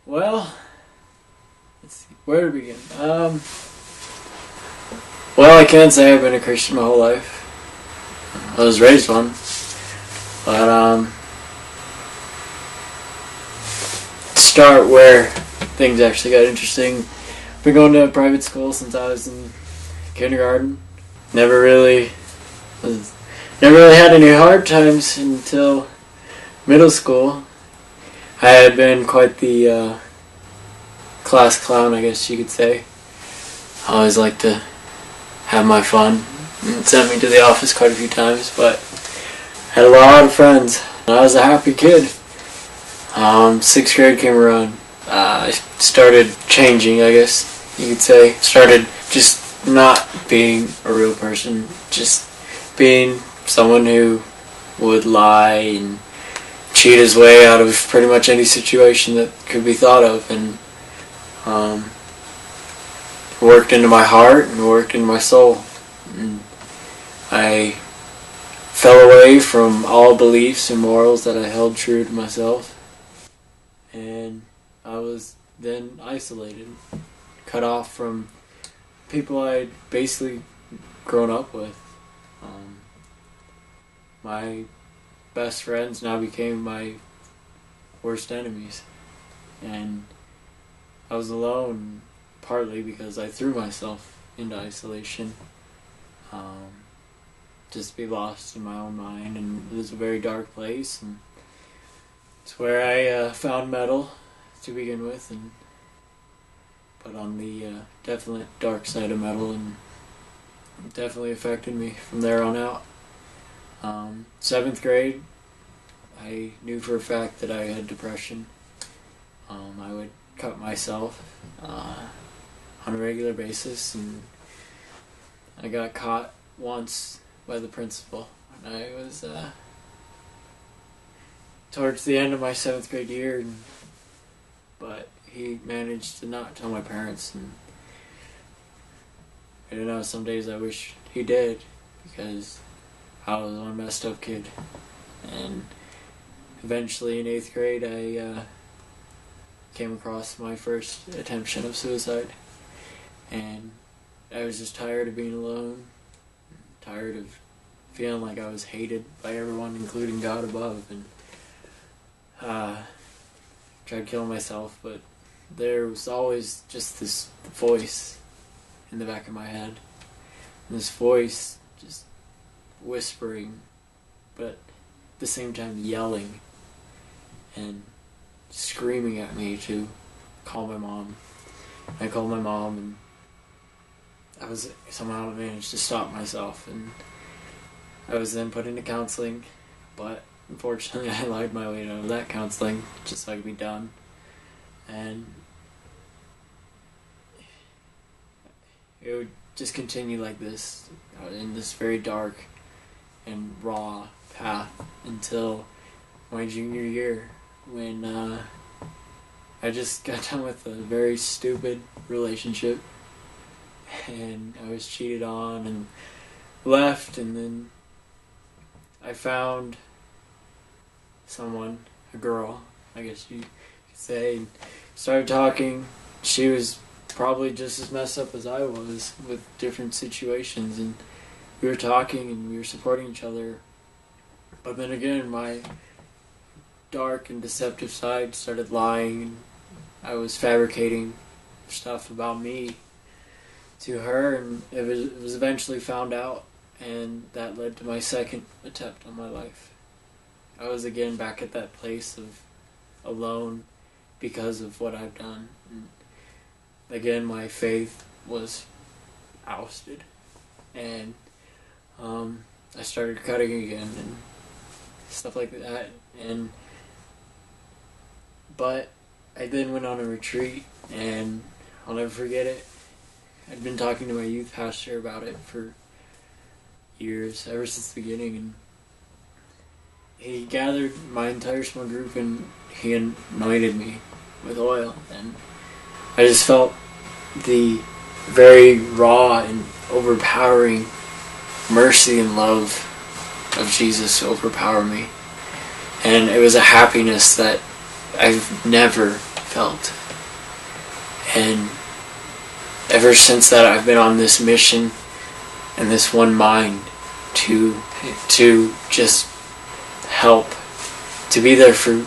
Well, let's see, where to begin? Well, I can't say I've been a Christian my whole life. I was raised one, but start where things actually got interesting. Been going to a private school since I was in kindergarten. Never really had any hard times until middle school. I had been quite the class clown, I guess you could say. I always liked to have my fun. It sent me to the office quite a few times, but had a lot of friends. I was a happy kid. 6th grade came around. I started changing, I guess you could say. Started just not being a real person, just being someone who would lie and cheat his way out of pretty much any situation that could be thought of, and worked into my heart and worked into my soul. And I fell away from all beliefs and morals that I held true to myself, and I was then isolated, cut off from people I'd basically grown up with. My best friends now became my worst enemies, and I was alone partly because I threw myself into isolation, just to be lost in my own mind, and it was a very dark place, and it's where I found metal to begin with, but on the definite dark side of metal, and it definitely affected me from there on out. 7th grade, I knew for a fact that I had depression. I would cut myself on a regular basis, and I got caught once by the principal. And I was towards the end of my 7th grade year, but he managed to not tell my parents, and I don't know, some days I wish he did, because I was one messed up kid. And eventually in 8th grade I came across my first attempt of suicide, and I was just tired of being alone, tired of feeling like I was hated by everyone, including God above, and tried killing myself, but there was always just this voice in the back of my head, and this voice just whispering, but at the same time yelling and screaming at me to call my mom. I called my mom, and I was somehow managed to stop myself, and I was then put into counseling, but unfortunately I lied my way out of that counseling just so I could be done, and it would just continue like this, in this very dark and raw path, until my junior year, when I just got done with a very stupid relationship, and I was cheated on and left, and then I found someone, a girl, I guess you could say, and started talking. She was probably just as messed up as I was with different situations, and we were talking and we were supporting each other. But then again, my dark and deceptive side started lying, and I was fabricating stuff about me to her, and it was eventually found out, and that led to my second attempt on my life. I was again back at that place of alone because of what I've done, and again my faith was ousted, and I started cutting again and stuff like that, but I then went on a retreat, and I'll never forget it. I'd been talking to my youth pastor about it for years, ever since the beginning, and he gathered my entire small group and he anointed me with oil, and I just felt the very raw and overpowering mercy and love of Jesus overpower me, and it was a happiness that I've never felt. And ever since that, I've been on this mission and this one mind to just help, to be there for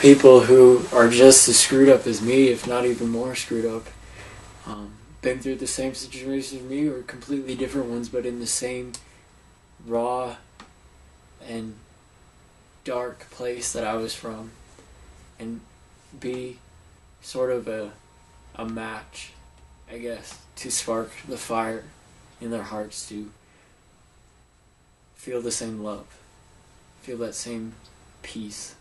people who are just as screwed up as me, if not even more screwed up. Been through the same situation as me, or completely different ones, but in the same raw and dark place that I was from, and be sort of a match, I guess, to spark the fire in their hearts to feel the same love, feel that same peace.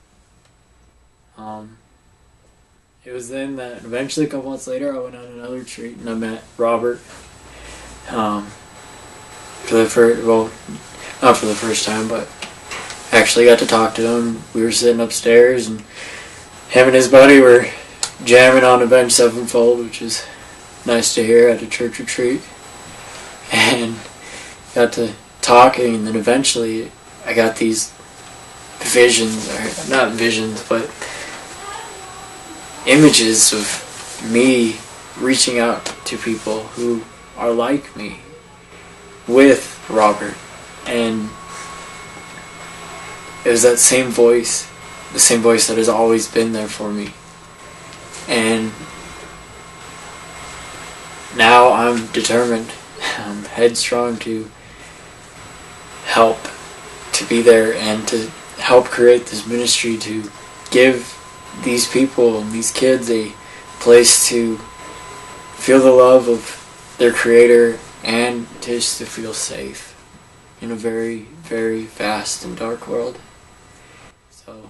It was then that eventually, a couple months later, I went on another retreat and I met Robert. Not for the first time, but actually got to talk to him. We were sitting upstairs, and him and his buddy were jamming on Avenged Sevenfold, which is nice to hear at a church retreat. And got to talking, and then eventually I got these visions, or not visions, but images of me reaching out to people who are like me with Robert. And it was that same voice, the same voice that has always been there for me. And now I'm determined, I'm headstrong to help, to be there and to help create this ministry, to give these people and these kids a place to feel the love of their Creator and just to feel safe in a very, very vast and dark world. So